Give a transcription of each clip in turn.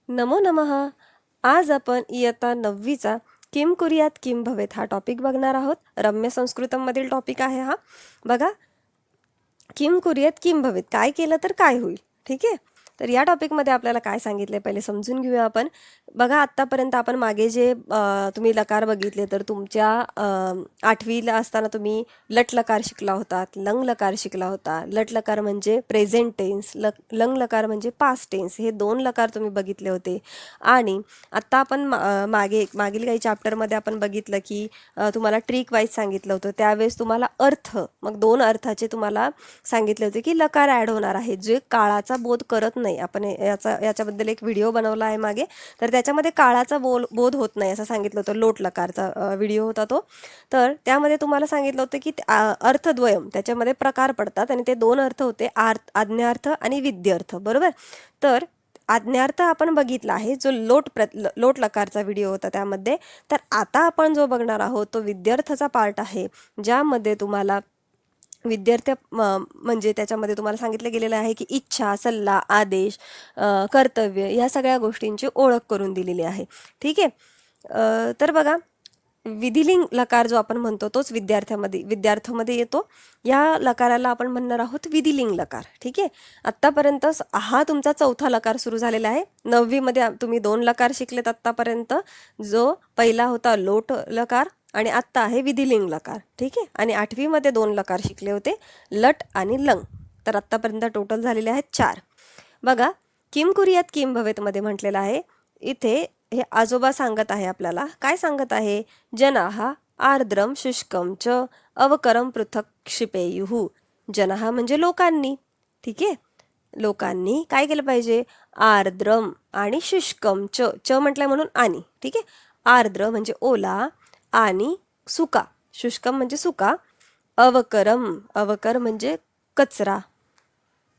नमो नमः. आज आपण इयत्ता 9वीचा किम कुर्यात किम भवेत हा टॉपिक बघणार आहोत. रम्य संस्कृतम मधील टॉपिक आहे हा. बघा, किम कुर्यात किम भवेत, काय केलं तर काय होईल. ठीक आहे. तर या टॉपिकमध्ये आपल्याला काय सांगितले पहिले समजून घेऊया आपण. बघा, आत्तापर्यंत आपण मागे जे तुम्ही लकार बघितले, तर तुमच्या 8वीला असताना तुम्ही लट लकार शिकला होतात, लंग लकार शिकला होता. लट लकार म्हणजे प्रेझेंट टेन्स, लंग लकार म्हणजे पास्ट टेन्स. हे 2 लकार तुम्ही बघितले होते. आणि आत्ता आपण मागील काही चॅप्टरमध्ये आपण बघितलं की तुम्हाला ट्रिक वाईज सांगितलं होतं. त्यावेळेस तुम्हाला अर्थ, मग 2 अर्थाचे तुम्हाला सांगितले होते की लकार ॲड होणार आहे, जे काळाचा बोध करत नाही. आपण याच्याबद्दल एक व्हिडिओ बनवला आहे मागे, तर त्याच्यामध्ये काळाचा बोध होत नाही असं सांगितलं होतं. लोट लकारचा व्हिडिओ होता तो. तर त्यामध्ये तुम्हाला सांगितलं होतं की अर्थद्वयम, त्याच्यामध्ये प्रकार पडतात आणि ते 2 अर्थ होते, आज्ञार्थ आणि विद्यार्थ. बरोबर. तर आज्ञार्थ आपण बघितला आहे, जो लोट लकारचा व्हिडिओ होता त्यामध्ये. तर आता आपण जो बघणार आहोत तो विद्यार्थाचा पार्ट आहे, ज्यामध्ये तुम्हाला विद्यार्थी म्हणजे त्याच्यामध्ये तुम्हाला सांगितलं गेलेलं आहे की इच्छा, सल्ला, आदेश, कर्तव्य या सगळ्या गोष्टींची ओळख करून दिलेली आहे. ठीक आहे. तर बघा, विधिलिंग लकार जो आपण म्हणतो तोच विद्यार्थ्यामध्ये येतो. या लकाराला आपण म्हणणार आहोत विधिलिंग लकार. ठीक आहे. आत्तापर्यंत हा तुमचा 4था लकार सुरू झालेला आहे. 9वीमध्ये तुम्ही 2 लकार शिकलेत आत्तापर्यंत, जो पहिला होता लोट लकार आणि आत्ता आहे विधिलिंग लकार. ठीक आहे. आणि 8वीमध्ये 2 लकार शिकले होते, लट आणि लंग. तर आत्तापर्यंत टोटल झालेले आहेत 4. बघा, किम कुर्यात किम भवेत मध्ये म्हटलेलं आहे. इथे हे आजोबा सांगत आहे आपल्याला. काय सांगत आहे? जनाः आर्द्रम शुष्कम च अवकरम पृथक क्षिपेयुः. जनाः म्हणजे लोकांनी. ठीक आहे. लोकांनी काय केलं पाहिजे? आर्द्रम आणि शुष्कम च म्हटलंय म्हणून आणि. ठीक आहे. आर्द्र म्हणजे ओला आणि सुका, शुष्कम म्हणजे सुका. अवकर म्हणजे कचरा.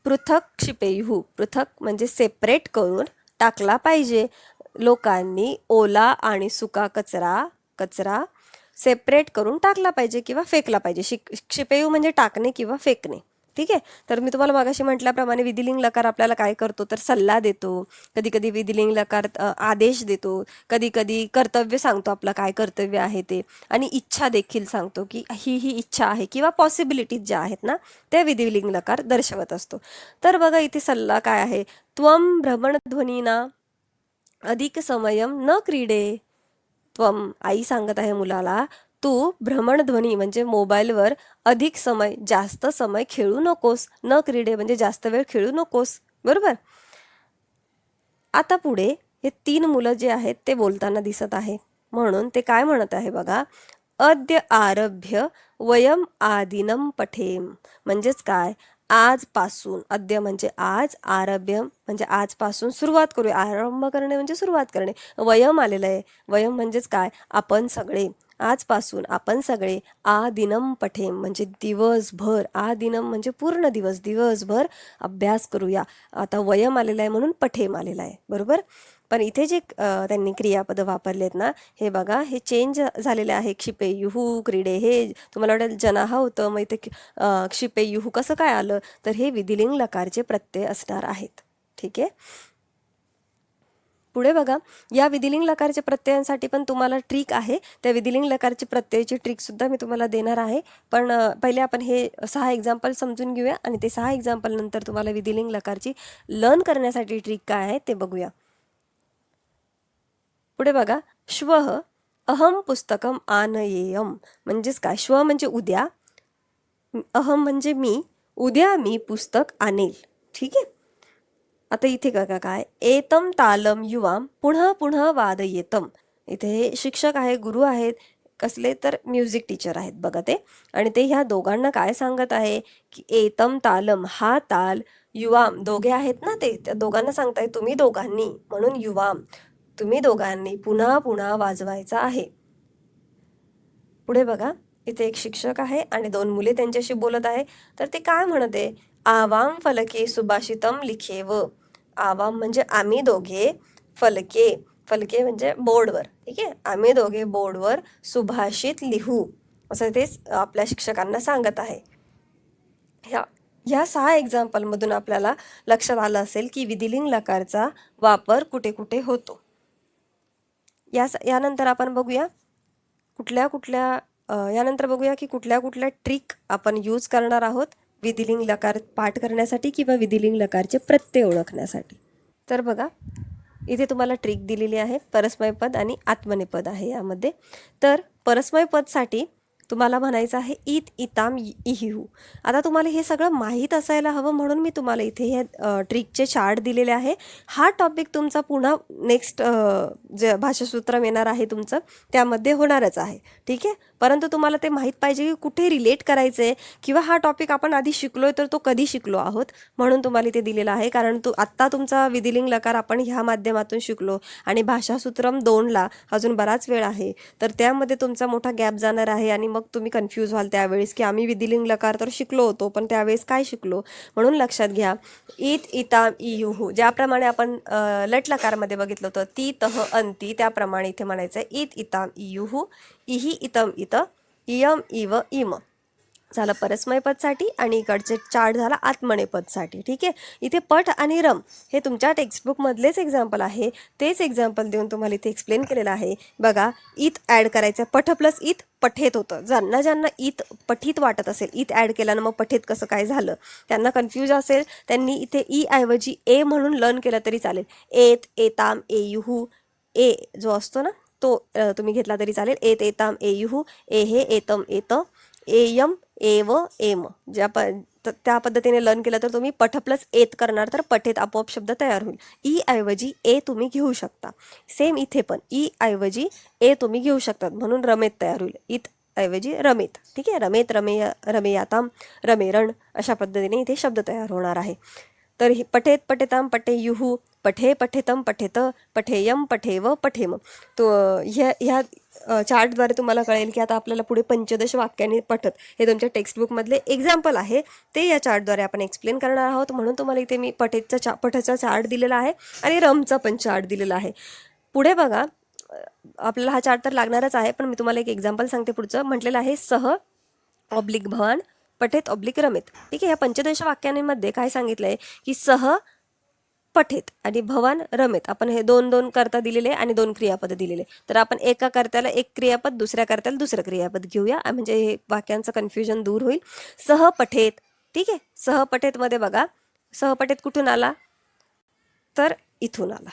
पृथक क्षिपेयुः, पृथक म्हणजे सेपरेट करून टाकला पाहिजे. लोकांनी ओला आणि सुका कचरा सेपरेट करून टाकला पाहिजे किंवा फेकला पाहिजे. क्षिपेयू म्हणजे टाकणे किंवा फेकणे. ठीक आहे. तर मी तुम्हाला मागाशी म्हटल्याप्रमाणे विधिलिंग लकार आपल्याला काय करतो तर सल्ला देतो. कधी कधी विधिलिंग लकार आदेश देतो. कधी कधी कर्तव्य सांगतो, आपलं काय कर्तव्य आहे ते. आणि इच्छा देखील सांगतो की ही इच्छा आहे किंवा पॉसिबिलिटीज ज्या आहेत ना, त्या विधिलिंग लकार दर्शवत असतो. तर बघा, इथे सल्ला काय आहे? त्वम भ्रमणध्वनीना अधिक समयम न क्रीडे. त्वम, आई सांगत आहे मुलाला, तू भ्रमणध्वनी म्हणजे मोबाईलवर अधिक समय, जास्त समय खेळू नकोस. न क्रीडे म्हणजे जास्त वेळ खेळू नकोस. बरोबर. आता पुढे हे 3 मुलं जे आहेत ते बोलताना दिसत आहे, म्हणून ते काय म्हणत आहे बघा. अद्य आरभ्य वयम आदिनम पठेम. म्हणजेच काय? आजपासून, अद्य म्हणजे आज, आरभ्य म्हणजे आजपासून सुरुवात करूया. आरंभ करणे म्हणजे सुरुवात करणे. वयम आलेलं आहे. वयम म्हणजेच काय? आपण सगळे. आजपासून आपण सगळे आदिनम पठेम म्हणजे दिवसभर. आदिनम म्हणजे पूर्ण दिवस, दिवसभर अभ्यास करूया. आता वयम आलेला आहे म्हणून पठेम आलेला आहे. बरोबर. पण इथे जे त्यांनी क्रियापद वापरलेत ना, हे बघा, हे चेंज झालेले आहे. क्षिपेयुः, क्रीडे, हे तुम्हाला वाटेल जनाः होतं, मग इथे क्षिपेयुः कसं काय आलं? तर हे विधिलिंग लकारचे प्रत्यय असणार आहेत. ठीक आहे. पुढे बघा, या विधिलिंग लकारच्या प्रत्ययांसाठी पण तुम्हाला ट्रिक आहे. त्या विधिलिंग लकारची प्रत्ययाची ट्रिक सुद्धा मी तुम्हाला देणार आहे. पण पहिले आपण हे 6 एक्झाम्पल समजून घेऊया आणि ते 6 एक्झाम्पल नंतर तुम्हाला विधिलिंग लकारची लर्न करण्यासाठी ट्रिक काय आहे ते बघूया. पुढे बघा, श्वः अहम पुस्तकम आनयेयम. म्हणजेच काय? श्व म्हणजे उद्या, अहम म्हणजे मी, उद्या मी पुस्तक आणेल. ठीक आहे. आता इथे का काय? एतम तालम युवाम पुन्हा पुन्हा वादयेतम. इथे शिक्षक आहे, गुरु आहेत. कसले? तर म्युझिक टीचर आहेत बघा ते. आणि ते ह्या दोघांना काय सांगत आहे की एतम तालम, हा ताल, युवाम दोघे आहेत ना, ते त्या दोघांना सांगताय तुम्ही दोघांनी, म्हणून युवाम, तुम्ही दोघांनी पुन्हा पुन्हा वाजवायचा आहे. पुढे बघा, इथे एक शिक्षक आहे आणि 2 मुले त्यांच्याशी बोलत आहे. तर ते काय म्हणते? आवाम फलके सुभाषितम लिखेव. आवाम म्हणजे आम्ही दोघे, फलके, फलके म्हणजे बोर्डवर. ठीक आहे. आम्ही दोघे बोर्डवर सुभाषित लिहू, असं ते आपल्या शिक्षकांना सांगत आहे. ह्या ह्या 6 एक्झाम्पलमधून आपल्याला लक्षात आलं असेल की विधिलिंग लकारचा वापर कुठे कुठे होतो. यानंतर आपण बघूया यानंतर बघूया की कुठल्या कुठल्या ट्रिक आपण यूज करणार आहोत विधिलिंग लकार पाठ करण्यासाठी किंवा विधिलिंग लकारचे प्रत्यय ओळखण्यासाठी. तर बघा, इथे तुम्हाला ट्रिक दिलेली आहे. परस्मय पद आणि आत्मनेपद आहे यामध्ये. तर परस्मय पदसाठी तुम्हाला म्हणायचं आहे ईत, इताम, इहिहू. आता तुम्हाला हे सगळं माहीत असायला हवं म्हणून मी तुम्हाला इथे हे ट्रिकचे चार्ट दिलेले आहे. हा टॉपिक तुमचा पुन्हा नेक्स्ट जे भाषासूत्र येणार आहे तुमचं त्यामध्ये होणारच आहे. ठीक आहे, परंतु तुम्हाला ते माहीत पाहिजे की कुठे रिलेट करायचं आहे किंवा हा टॉपिक आपण आधी शिकलोय तर तो कधी शिकलो आहोत म्हणून तुम्हाला इथे दिलेला आहे. कारण आत्ता तुमचा विधिलिंग लकार आपण ह्या माध्यमातून शिकलो आणि भाषासूत्रम 2ला अजून बराच वेळ आहे, तर त्यामध्ये तुमचा मोठा गॅप जाणार आहे आणि मग तुम्ही कन्फ्यूज व्हाल त्यावेळेस की आम्ही विधिलिंग लकार तर शिकलो होतो पण त्यावेळेस काय शिकलो. म्हणून लक्षात घ्या, ईत, इताम, इयुहू ज्याप्रमाणे आपण लट लकारमध्ये बघितलं होतं ती, तह, अंती, त्याप्रमाणे इथे म्हणायचं आहे ईत, इताम, इयुहू, इही, इतम, इत, इयम, इव, इम झालं परस्मय पदसाठी आणि इकडचे चार्ट झाला आत्मनेय पदसाठी. ठीक आहे, इथे पठ आणि रम हे तुमच्या टेक्स्टबुकमधलेच एक्झाम्पल आहे. तेच एक्झाम्पल देऊन तुम्हाला इथे एक्सप्लेन केलेलं आहे. बघा, ईत ॲड करायचं, पठ प्लस ईत पठेत होतं. ज्यांना ईत पठित वाटत असेल, ईत ॲड केल्यानं मग पठेत कसं काय झालं, त्यांना कन्फ्यूज असेल, त्यांनी इथे ई ऐवजी ए म्हणून लर्न केलं तरी चालेल. एत, एताम, एयुहू, ए जो असतो ना तो तुम्ही घेतला तरी चालेल. एत, एताम, एयुहू, ए हे, एतम, एत, एयम, एव, एम त्या पद्धतीने लर्न केलं तर तुम्ही पठ प्लस एत करणार तर पठेत आपोआप शब्द तयार होईल. ई ऐवजी ए तुम्ही घेऊ शकता. सेम इथे पण ई ऐवजी ए तुम्ही घेऊ शकतात म्हणून रमेत तयार होईल. ईत ऐवजी रमेत. ठीक आहे, रमेत, रमेयाताम, रमेरण अशा पद्धतीने इथे शब्द तयार होणार आहे. तर पठेत, पठेताम, पठेयुहू, पठे, पठेतम, पठेत, पठेयम, पठेव, पठेम. तो ह्या चार्टद्वारे तुम्हाला कळेल की आता आपल्याला पुढे पंचदश वाक्यांनी पठत हे तुमच्या टेक्स्टबुकमधले एक्झाम्पल आहे ते या चार्टद्वारे आपण एक्सप्लेन करणार आहोत. म्हणून तुम्हाला इथे मी पठचा चार्ट दिलेला आहे आणि रमचा पण चार्ट दिलेला आहे. पुढे बघा, आपल्याला हा चार्ट तर लागणारच आहे पण मी तुम्हाला एक एक्झाम्पल सांगते. पुढचं म्हटलेलं आहे सह ऑब्लिक भवान पठेत ऑब्लिक रमेत. ठीक आहे, या पंचदश वाक्यांमध्ये काय सांगितलंय की सह पठेत आणि भवान रमेत. आपण हे दोन कर्ता दिलेले आणि 2 क्रियापद दिलेले. तर आपण एका कर्त्याला एक क्रियापद, दुसऱ्या कर्त्याला दुसरं क्रियापद घेऊया म्हणजे हे वाक्यांचं कन्फ्युजन दूर होईल. सह पठेत. ठीक आहे, सह पठेत मध्ये बघा, सह पठेत कुठून आला तर इथून आला.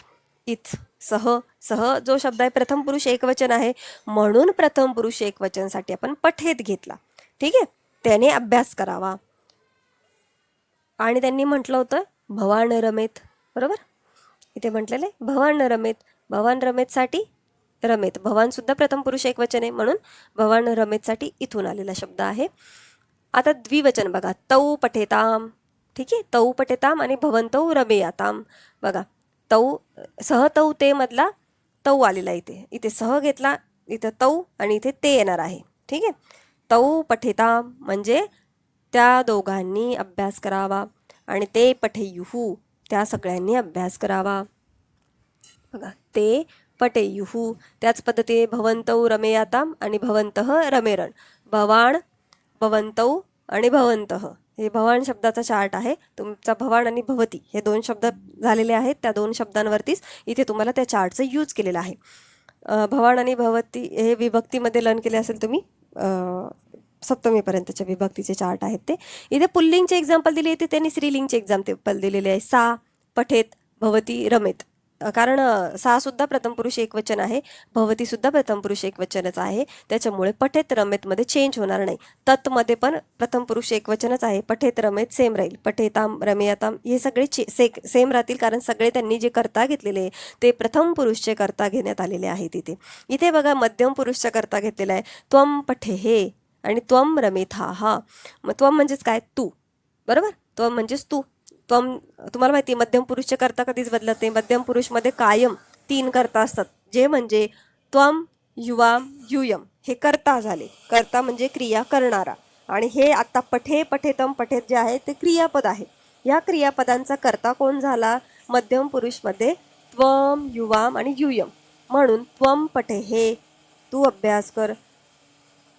इथ सह जो शब्द आहे प्रथम पुरुष एकवचन आहे म्हणून प्रथम पुरुष एकवचनसाठी आपण पठेत घेतला. ठीक आहे, त्याने अभ्यास करावा आणि त्यांनी म्हटलं होतं भवान रमेत. बरोबर, इथे म्हटलेलं आहे भवान रमेत. भवान रमेतसाठी रमेत, भवान सुद्धा प्रथम पुरुष एकवचन आहे म्हणून भवान रमेतसाठी इथून आलेला शब्द आहे. आता द्विवचन बघा, तौ पठेताम. ठीक आहे, तौ पठेताम आणि भवंतौ रमेयाताम. बघा, तौ सह तौ ते मधला तौ आलेला इथे सह घेतला, इथं तौ आणि इथे ते येणार आहे. ठीक आहे, तौ पठेताम म्हणजे त्या दोघांनी अभ्यास करावा आणि ते पठेयुहू त्या सगळ्यांनी अभ्यास करावा. बघा, ते पठेयुहू. त्याच पद्धतीने भवंतौ रमेयाताम आणि भवंतः रमेरण. भवान, भवंतौ आणि भवंतः हे भवान शब्दाचा चार्ट आहे तुमचा. भवान आणि भवती हे 2 शब्द झालेले आहेत. त्या 2 शब्दांवरतीच इथे तुम्हाला त्या चार्टचं यूज केलेलं आहे. भवान आणि भवती हे विभक्तीमध्ये लर्न केले असेल तुम्ही, सप्तमीपर्यंतच्या विभक्तीचे चार्ट आहेत ते. इथे पुल्लिंगचे एक्झाम्पल दिले येते, त्यांनी स्त्रीलिंगचे एक्झाम्पल दिलेले आहे. सा पठेत भवती रमेत. कारण सा सुद्धा प्रथम पुरुष एकवचन आहे, भवती सुद्धा प्रथम पुरुष एकवचनच आहे, त्याच्यामुळे पठेत रमेतमध्ये चेंज होणार नाही. तत्मध्ये पण प्रथम पुरुष एकवचनच आहे, पठेत रमेत सेम राहील. पठेताम रमेयाताम हे सगळे सेम राहतील कारण सगळे त्यांनी जे कर्ता घेतलेले ते प्रथम पुरुषचे कर्ता घेण्यात आलेले आहेत. इथे बघा मध्यम पुरुषचा कर्ता घेतलेला आहे, त्वम पठेहे आणि त्वम रमेथा. हा मग त्वम म्हणजेच काय, तू. बरोबर, त्वम म्हणजेच तू. त्वम तुम्हाला माहिती आहे मध्यम पुरुषचे कर्ता कधीच बदलत नाही. मध्यम पुरुषमध्ये कायम 3 कर्ता असतात, जे म्हणजे त्वम, युवाम, युयम हे कर्ता झाले. कर्ता म्हणजे क्रिया करणारा आणि हे आता पठे, पठेतम, पठेत जे आहे ते क्रियापद आहे. या क्रियापदांचा कर्ता कोण झाला मध्यम पुरुषमध्ये, त्वम, युवाम आणि युयम. म्हणून त्वम पठे हे, तू अभ्यास कर.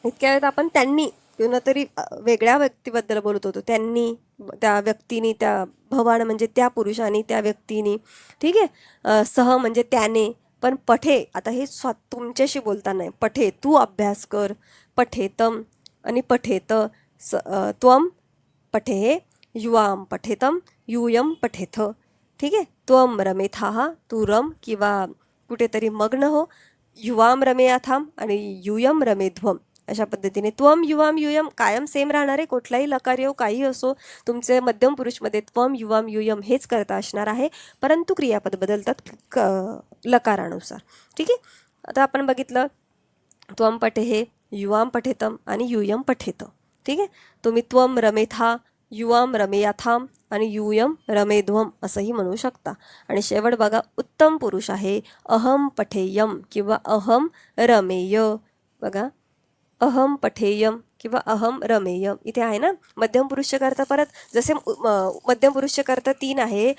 इतक्या वेळेत आपण त्यांनी कोणतरी वेगळ्या व्यक्तीबद्दल बोलत होतो, त्यांनी, त्या व्यक्तीने, त्या भवान म्हणजे त्या पुरुषाने, त्या व्यक्तीने, ठीक आहे. सह म्हणजे त्याने. पण पठे, आता हे तुमच्याशी बोलताना आहे. पठे तू अभ्यास कर, पठेतम आणि पठेत, त्वम पठे, युवाम पठेतम, यूयम पठेथ, ठीक आहे. त्वम रमेथाः, तू रम किंवा कुठेतरी मग्न हो, युवाम रमेयाथाम आणि यूयम रमेध्वम. अशा पद्धतीने त्वम युवाम यूयम कायम सेम राहणार आहे. कुठलाही लकार येऊ, काही असो, तुमचे मध्यम पुरुषमध्ये त्वम युवाम यूयम हेच करता असणार आहे, परंतु क्रियापद बदलतात लकारानुसार, ठीक आहे. आता आपण बघितलं त्वम पठे, युवाम पठेतम आणि यूयम पठेत, ठीक आहे. तुम्ही त्वम रमेथा, युवाम रमेयाथाम आणि यूयम रमेध्वम असंही म्हणू शकता. आणि शेवट बघा, उत्तम पुरुष आहे अहम पठेयम किंवा अहम रमेय. बघा, अहम पठेयम किंवा अहम रमेय इथे आहे ना. मध्यम पुरुष करता परत जसे मध्यम पुरुष करता 3 आहे,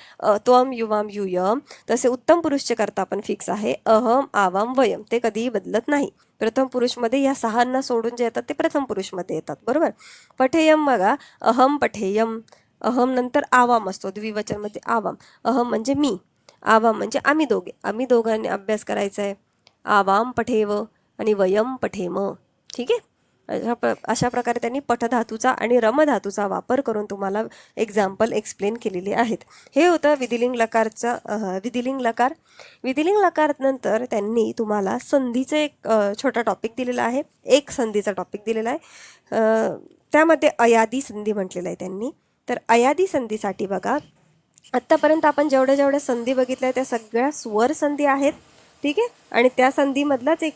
त्वम युवाम यूयम, तसे उत्तम पुरुष करता पण फिक्स आहे अहम आवाम वयम, ते कधीही बदलत नाही. प्रथम पुरुषमध्ये या 6 सोडून जे येतात ते प्रथम पुरुषमध्ये येतात, बरोबर. पठेयम बघा, अहम पठेयम, अहम नंतर आवाम असतो, द्विवचनमध्ये आवाम. अहम म्हणजे मी, आवाम म्हणजे आम्ही दोघे, आम्ही दोघांनी अभ्यास करायचा आहे. आवाम पठेव आणि वयम पठेम, ठीक आहे. अशा प्रकारे त्यांनी पठधातूचा आणि रमधातूचा वापर करून तुम्हाला एक्झाम्पल एक्सप्लेन केलेले आहेत. हे होतं विधिलिंग लकारचा विधिलिंग लकार. विधिलिंग लकार नंतर त्यांनी तुम्हाला संधीचं एक छोटा टॉपिक दिलेला आहे, एक संधीचा टॉपिक दिलेला आहे. त्यामध्ये अयादी संधी म्हटलेलं आहे त्यांनी. तर अयादी संधीसाठी बघा, आत्तापर्यंत आपण जेवढ्या संधी बघितल्या त्या सगळ्या स्वर संधी आहेत, ठीक आहे. आणि त्या संधीमधलाच एक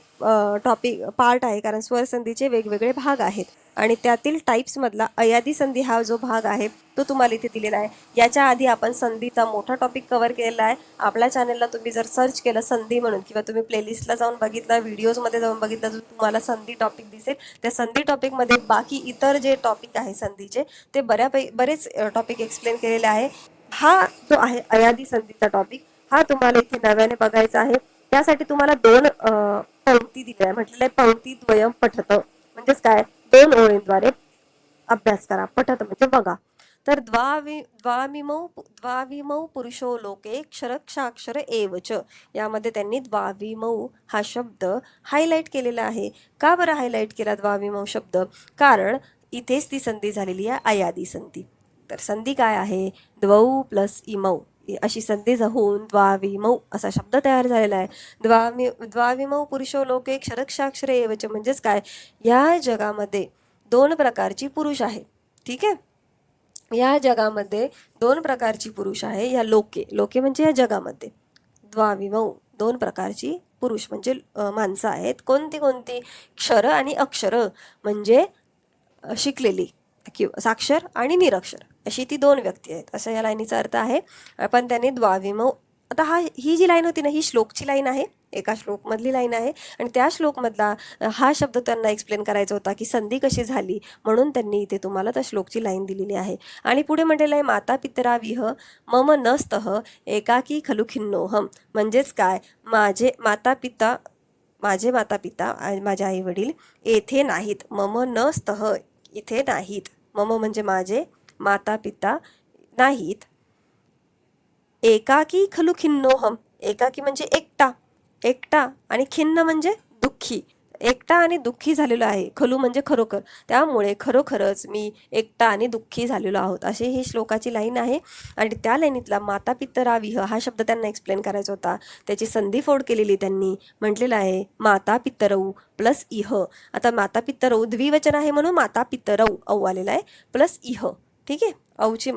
पार्ट आहे, कारण स्वर संधीचे वेगवेगळे भाग आहेत आणि त्यातील टाईप्समधला अयादी संधी हा जो भाग आहे तो तुम्हाला इथे दिलेला आहे. याच्या आधी आपण संधीचा मोठा टॉपिक कव्हर केलेला आहे. आपल्या चॅनलला तुम्ही जर सर्च केलं संधी म्हणून किंवा तुम्ही प्लेलिस्टला जाऊन बघितलं, व्हिडिओजमध्ये जाऊन बघितलं, तर तुम्हाला संधी टॉपिक दिसेल. त्या संधी टॉपिकमध्ये बाकी इतर जे टॉपिक आहे संधीचे ते बरेच टॉपिक एक्सप्लेन केलेले आहे. हा जो आहे अयादी संधीचा टॉपिक, हा तुम्हाला इथे नव्याने बघायचा आहे. त्यासाठी तुम्हाला 2 पंक्ती दिल्या आहे, म्हटलेलं आहे पंक्ती द्वयम पठत, म्हणजेच काय, 2 ओळींद्वारे अभ्यास करा. पठत म्हणजे बघा. तर द्वाविमौ पुरुषो लोके क्षरक्षाक्षर एवच, यामध्ये त्यांनी द्वाविमौ हा शब्द हायलाइट केलेला आहे. का बरं हायलाइट केला द्वाविमौ शब्द? कारण इथेच ती संधी झालेली आहे अयादी संधी. तर संधी काय आहे, द्वौ प्लस इमौ अशी संधी होऊन द्वाविमौ असा शब्द तयार झालेला आहे. द्वाविमौ पुरुषो लोके क्षरक्षाक्षरे एवच, म्हणजेच काय, या जगामध्ये 2 प्रकारची पुरुष आहे, ठीक आहे. या जगामध्ये 2 प्रकारची पुरुष आहे. या लोके म्हणजे या जगामध्ये द्वाविमौ 2 प्रकारची पुरुष म्हणजे माणसं आहेत. कोणती कोणती? क्षर आणि अक्षर, म्हणजे शिकलेली किंवा साक्षर आणि निरक्षर, अशी ती 2 व्यक्ती आहेत, असं या लाईनीचा अर्थ आहे. पण त्याने द्वाविमौ, आता ही जी लाईन होती ना, ही श्लोकची लाईन आहे, एका श्लोकमधली लाईन आहे. आणि त्या श्लोकमधला हा शब्द त्यांना एक्सप्लेन करायचा होता की संधी कशी झाली, म्हणून त्यांनी इथे तुम्हाला त्या श्लोकची लाईन दिलेली आहे. आणि पुढे म्हटलेलं आहे माता पितरा विह मम नस्तः एकाकी खलु खिन्नोहम, म्हणजेच काय, माझे माता पिता माझे आई वडील येथे नाहीत. मम नस्तः इथे नाहीत, मम म्हणजे माझे, माता पिता नाहीत. एकाकी खलु खिन्नोहम, एकाकी म्हणजे एकटा आणि खिन्न म्हणजे दुःखी, एकटा आणि दुःखी झालेलो आहे. खलू म्हणजे खरोखर, त्यामुळे खरोखरच मी एकटा आणि दुःखी झालेलो आहोत, अशी ही श्लोकाची लाईन आहे. आणि त्या लाईनीतला माता पितरा विह हा शब्द त्यांना एक्सप्लेन करायचा होता. त्याची संधी फोड केलेली त्यांनी, म्हटलेलं आहे माता पितरौ प्लस इह. आता माता पितरौ द्विवचन आहे म्हणून माता पितरौ औ आलेला आहे प्लस इह, ठीक आहे.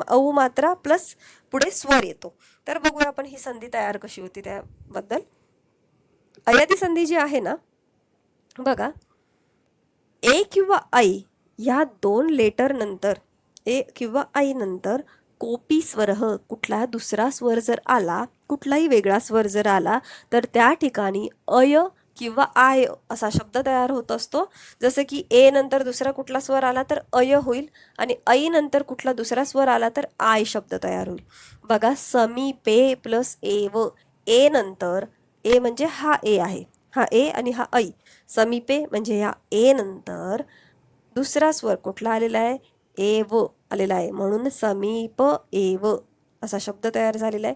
औ मात्रा प्लस पुढे स्वर येतो. तर बघूया आपण ही संधी तयार कशी होती त्याबद्दल. अयादी संधी जी आहे ना, बघा, ए किंवा आई या 2 लेटर नंतर, ए किंवा आई नंतर कोपी स्वर, कुठला दुसरा स्वर जर आला, कुठलाही वेगळा स्वर जर आला, तर त्या ठिकाणी अय किंवा आय असा शब्द तयार होत असतो. जसं की ए नंतर दुसरा कुठला स्वर आला तर अय होईल आणि आई नंतर कुठला दुसरा स्वर आला तर आय शब्द तयार होईल. बघा, समीपे प्लस एव, ए नंतर, ए म्हणजे हा ए आहे, हा ए आणि हा ऐ, समीपे म्हणजे या ए नंतर दुसरा स्वर कुठला आलेला आहे, एव आलेला आहे, म्हणून समीप एव असा शब्द तयार झालेला आहे.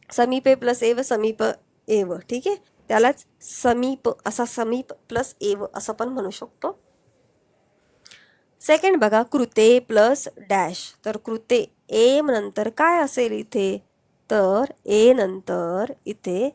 समीपे प्लस एव समीप एव, ठीक आहे, त्यालाच समीप असा समीप प्लस एव असं पण म्हणू शकतो. सेकंड बघा, कृते प्लस डॅश. तर कृते ए नंतर काय असेल इथे, तर ए नंतर इथे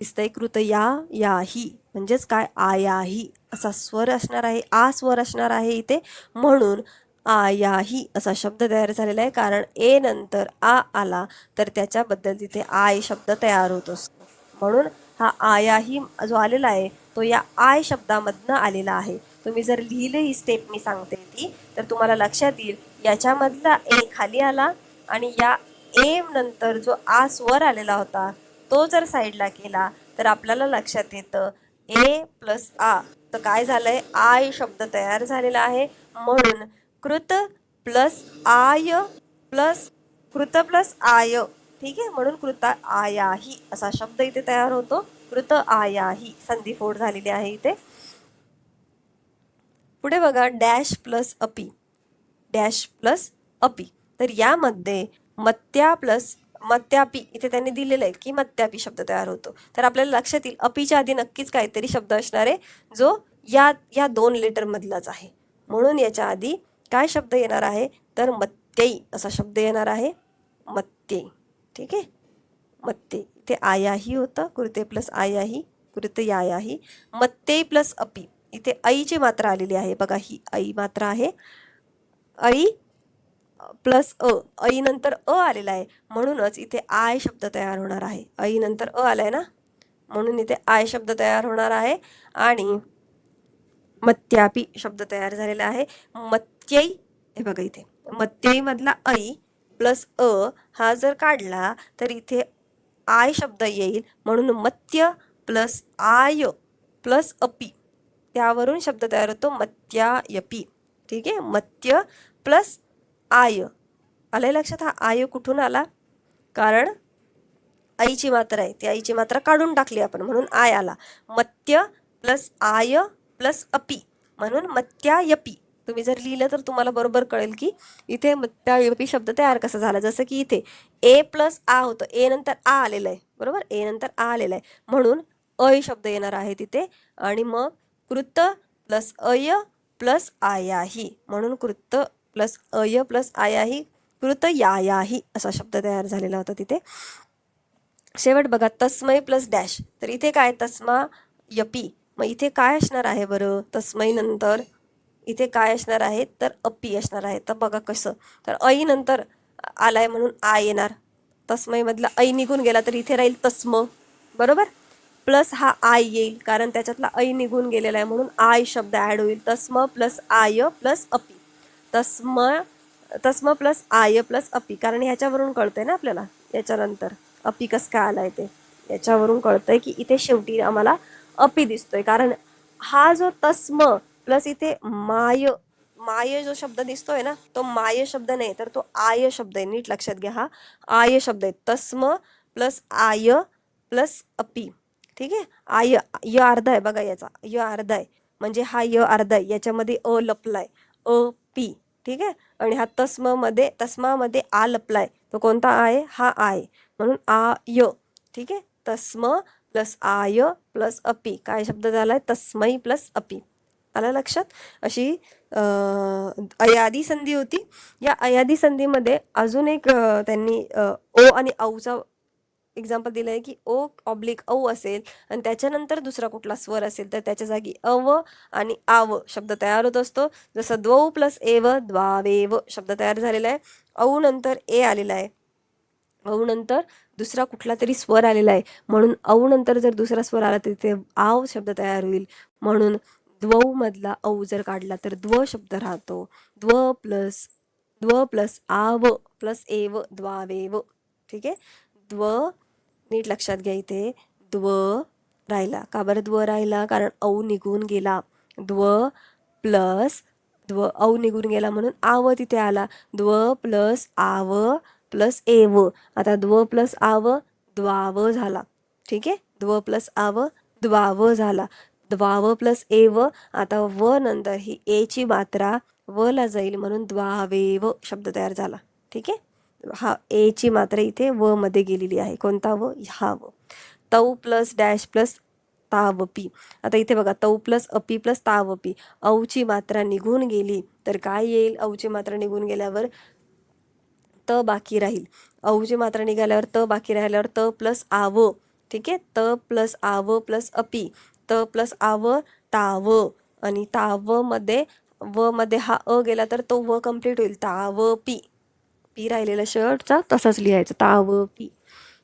दिसतंय कृतया याही, म्हणजेच काय, आयाही असा स्वर असणार आहे, आ स्वर असणार आहे इथे, म्हणून आयाही असा शब्द तयार झालेला आहे. कारण ए नंतर आ आला तर त्याच्याबद्दल तिथे आय शब्द तयार होत असतो, म्हणून हा आयाही जो आलेला आहे तो या आय शब्दामधनं आलेला आहे. तुम्ही जर लिहिलं ही स्टेप मी सांगते ती, तर तुम्हाला लक्षात येईल. याच्यामधला ए खाली आला आणि या ए नंतर जो आ स्वर आलेला होता तो जर साईडला केला तर आपल्याला लक्षात येतं ए प्लस आ, तर काय झालंय, आय शब्द तयार झालेला आहे. म्हणून कृत प्लस आय प्लस कृत प्लस आय, ठीक आहे, म्हणून कृत आयाही असा शब्द इथे तयार होतो. कृत आयाही संधिफोड झालेली आहे इथे. पुढे बघा, डॅश प्लस अपी. डॅश प्लस अपी, तर यामध्ये मत्या प्लस मत्यापी इथे त्यांनी दिलेलं आहे की मत्यापी शब्द तयार होतो. तर आपल्याला लक्षात येईल अपीच्या आधी नक्कीच काहीतरी शब्द असणार आहे जो या दोन लेटर मधलाच आहे, म्हणून याच्या आधी काय शब्द येणार आहे, तर मत्यई असा शब्द येणार आहे, मत्यई, ठीक आहे, मत्ते. इथे आयाही होतं, कृते प्लस आयाही, कृत यायाही. मत्ते प्लस अपी, इथे ऐची मात्रा आलेली आहे बघा, ही ऐ मात्रा आहे, ऐ प्लस ऐ नंतर आलेला आहे, म्हणूनच इथे आय शब्द तयार होणार आहे. ऐ नंतर आलाय ना, म्हणून इथे आय शब्द तयार होणार आहे. आणि मत्यापी शब्द तयार झालेला आहे. मत्यै, हे बघा इथे मत्यै मधला ऐ प्लस हा जर काढला तर इथे आय शब्द येईल, म्हणून मत्य प्लस आय प्लस अपी, त्यावरून शब्द तयार होतो मत्यायपी, ठीक आहे. मत्य प्लस आय आलंय लक्षात. हा आय कुठून आला, कारण आईची मात्रा आहे, ती आईची मात्रा काढून टाकली आपण, म्हणून आय आला. मत्य प्लस आय प्लस अपी, म्हणून मत्यायपी. तुम्ही जर लिहिलं तर तुम्हाला बरोबर कळेल की इथे मत्यायपी शब्द तयार कसा झाला. जसं की इथे ए प्लस आ होतं, ए नंतर आ आलेलं आहे, बरोबर, ए नंतर आ आलेलं आहे, म्हणून अय शब्द येणार आहे तिथे. आणि मग कृत प्लस अय प्लस आयाही, म्हणून कृत प्लस अय प्लस आयाही, कृत यायाही असा शब्द तयार झालेला होता तिथे. शेवट बघा, तस्मै प्लस डॅश. तर इथे काय, तस्मा यपी, मग इथे काय असणार आहे बरं, तस्मै नंतर इथे काय असणार आहे, तर अपी असणार आहे. तर बघा कसं, तर ऐ नंतर आलाय म्हणून आ येणार, तस्मै मधला ऐ निघून गेला तर इथे राहील तस्म, बरोबर, प्लस हा आय येईल कारण त्याच्यातला ऐ निघून गेलेला आहे, म्हणून आय शब्द ॲड होईल. तस्म प्लस आय प्लस अपी, तस्म प्लस आय प्लस अपी, कारण ह्याच्यावरून कळतंय ना आपल्याला याच्यानंतर अपी कस काय आलाय ते, याच्यावरून कळतंय की इथे शेवटी आम्हाला अपी दिसतोय. कारण हा जो तस्म प्लस इथे माय जो शब्द दिसतोय ना, तो माय शब्द नाही तर तो आय शब्द आहे. नीट लक्षात घ्या, हा आय शब्द आहे. तस्म प्लस आय प्लस अपी, ठीक आहे. आय य अर्धा आहे बघा, याचा य अर्धा आहे, म्हणजे हा य अर्धा आहे, याच्यामध्ये लपलाय, पी, ठीक आहे. आणि हा तस्मामध्ये आ लपलाय, तो कोणता आहे, हा आय, म्हणून आ य, ठीक आहे. तस्म प्लस आय प्लस अपी, काय शब्द झालाय, तस्मै प्लस अपी. आलं लक्षात. अशी अयादी संधी होती. या अयादी संधीमध्ये अजून एक त्यांनी ओ आणि औचा एक्झाम्पल दिलं आहे की ओ ऑब्लिक औ असेल आणि त्याच्यानंतर दुसरा कुठला स्वर असेल तर त्याच्या जागी अव आणि आव शब्द तयार होत असतो. जसं द्वौ प्लस एव द्वावेव शब्द तयार झालेला आहे. औ नंतर ए आलेला आहे, औ नंतर दुसरा कुठला तरी स्वर आलेला आहे, म्हणून औ नंतर जर दुसरा स्वर आला तर तिथे आव शब्द तयार होईल. म्हणून द्वौ मधला औ जर काढला तर द्व शब्द राहतो. द्व प्लस आव प्लस एव द्वावेव, ठीक आहे. द्व, नीट लक्षात घ्या, इथे द्व राहिला, का बरं द्व राहिला, कारण औ निघून गेला. द्व औ निघून गेला म्हणून आव तिथे आला. द्व प्लस आव प्लस एव, आता द्व प्लस आव द्वाव झाला, ठीक आहे. द्व प्लस आव द्वाव झाला. द्वाव प्लस एव. आता व नंतर ही एची मात्रा व ला जाईल म्हणून द्वावेव शब्द तयार झाला. ठीक आहे. हा एची मात्रा इथे व मध्ये गेलेली आहे. कोणता व? हा व. तौ प्लस डॅश प्लस तावपी. आता इथे बघा तौ प्लस अपी प्लस तावपी. औची मात्रा निघून गेली तर काय येईल? औची मात्रा निघून गेल्यावर त बाकी राहील. औची मात्रा निघाल्यावर त बाकी राहिल्यावर त प्लस आव. ठीक आहे. त प्लस आव प्लस अपी. त प्लस आव ताव. आणि ताव मध्ये व मध्ये हा अ गेला तर तो व कंप्लीट होईल. ताव पी. पी राहिलेला शेवटचा तसाच लिहायचं. ताव पी.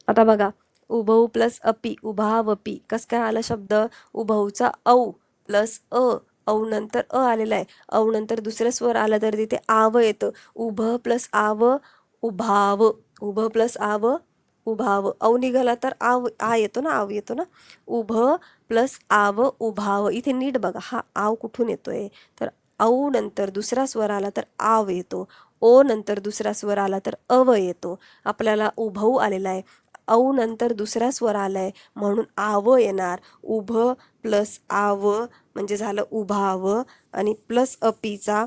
आता बघा उभौ प्लस अपी उभावपी. कसं काय आला शब्द? उभौचा औ प्लस अ. औ नंतर अ आलेला आहे. औ नंतर दुसरं स्वर आला तर तिथे आव येतं. उभ प्लस आव उभाव. उभ प्लस आव उभाव. औ निघाला तर आव आ येतो ना, आव येतो ना. उभ प्लस आव उभाव. इथे नीट बघा हा आव कुठून येतोय तर औ नंतर दुसरा स्वर आला तर आव येतो. ओ नंतर दुसरा स्वर आला तर अव येतो. आपल्याला उभौ आलेला आहे. औ नंतर दुसरा स्वर आलाय म्हणून आव येणार. उभ प्लस आव म्हणजे झालं उभाव. आणि प्लस अपीचा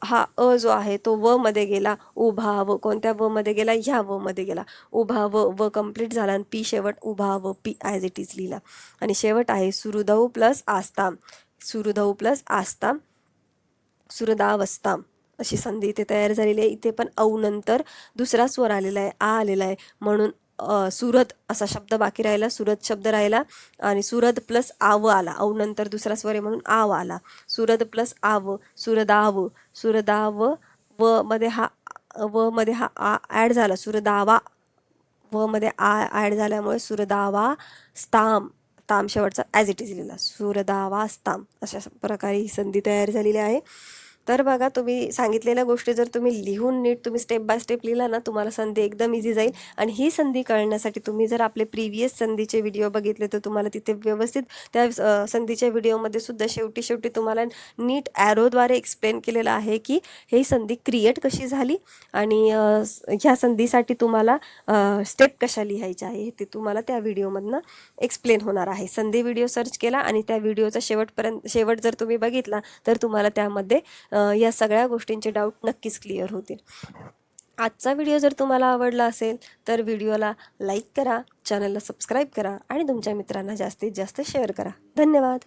हा अ जो आहे तो व मध्ये गेला. उभाव. कोणत्या व मध्ये गेला? ह्या व मध्ये गेला. उभाव व कंप्लीट झाला आणि पी शेवट उभाव पी ॲज इट इज लिहिला. आणि शेवट आहे सुहृदौ प्लस आस्ताम. सुहृदौ प्लस आस्ताम सुहृदावस्ताम अशी संधी इथे तयार झालेली आहे. इथे पण औ नंतर दुसरा स्वर आलेला आहे, आ आलेला आहे म्हणून सुरत असा शब्द बाकी राहिला. सुरत शब्द राहिला आणि सुरद प्लस आव आला. औ नंतर दुसरा स्वर आहे म्हणून आव आला. सुरद प्लस आव सुरदाव. सुरदाव व मध्ये हा आ ॲड झाला. सुरदावा व मध्ये आ ॲड झाल्यामुळे सुरदावा स्ताम. ताम शेवटचा ॲज इट इज लिहिला. सुरदावा स्ताम अशा प्रकारे ही संधी तयार झालेली आहे. तर बघा तुम्ही सांगितलेल्या गोष्टी जर तुम्ही लिहून नीट तुम्ही स्टेप बाय स्टेप लिहिला ना तुम्हाला संधी एकदम इझी जाईल. आणि ही संधी कळण्यासाठी तुम्ही जर आपले प्रिव्हियस संधीचे व्हिडिओ बघितले तर तुम्हाला तिथे व्यवस्थित त्या संधीच्या व्हिडिओमध्ये सुद्धा शेवटी तुम्हाला नीट ॲरोद्वारे एक्सप्लेन केलेलं आहे की ही संधी क्रिएट कशी झाली आणि ह्या संधीसाठी तुम्हाला स्टेप कशा लिहायच्या आहे ते तुम्हाला त्या व्हिडिओमधनं एक्सप्लेन होणार आहे. संधी व्हिडिओ सर्च केला आणि त्या व्हिडिओचा शेवट जर तुम्ही बघितला तर तुम्हाला त्यामध्ये या सगळ्या गोष्टींचे डाऊट नक्कीच क्लिअर होतील. आजचा व्हिडिओ जर तुम्हाला आवडला असेल तर व्हिडिओला लाईक करा, चॅनलला सबस्क्राईब करा आणि तुमच्या मित्रांना जास्तीत जास्त शेअर करा. धन्यवाद.